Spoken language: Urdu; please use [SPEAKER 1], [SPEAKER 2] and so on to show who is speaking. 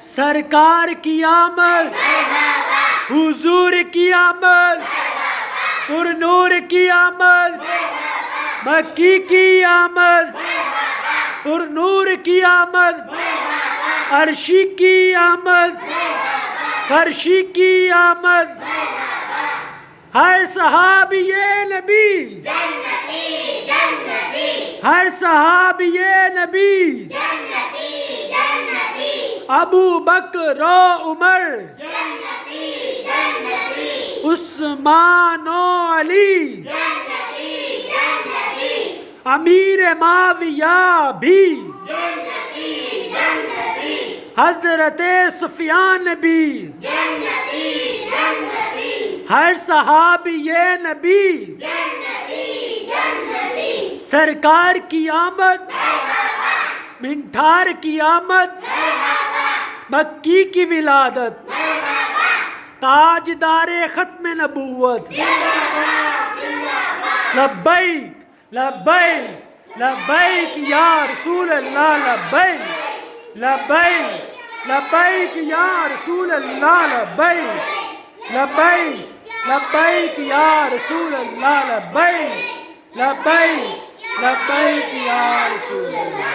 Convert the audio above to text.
[SPEAKER 1] سرکار کی آمد، حضور کی آمد، پر نور کی آمد، مکی کی آمد، پر نور کی آمد، عرشی کی آمد، فرشی کی آمد، ہر صحابی نبی، ہر صحابی نبی، ابو بکر و عمر، عثمان و علی، امیر معاویہ بھی، حضرت سفیان بھی، ہر صحابی نبی، سرکار کی آمد، منٹھار کی آمد، مکی کی ولادت، تاجدار ختم نبوت، لبیک لبیک لبیک یا رسول اللہ، لبیک لبیک لبیک یا رسول اللہ، لبیک لبیک لبیک یا رسول اللہ، لبیک لبیک لبیک یا رسول اللہ۔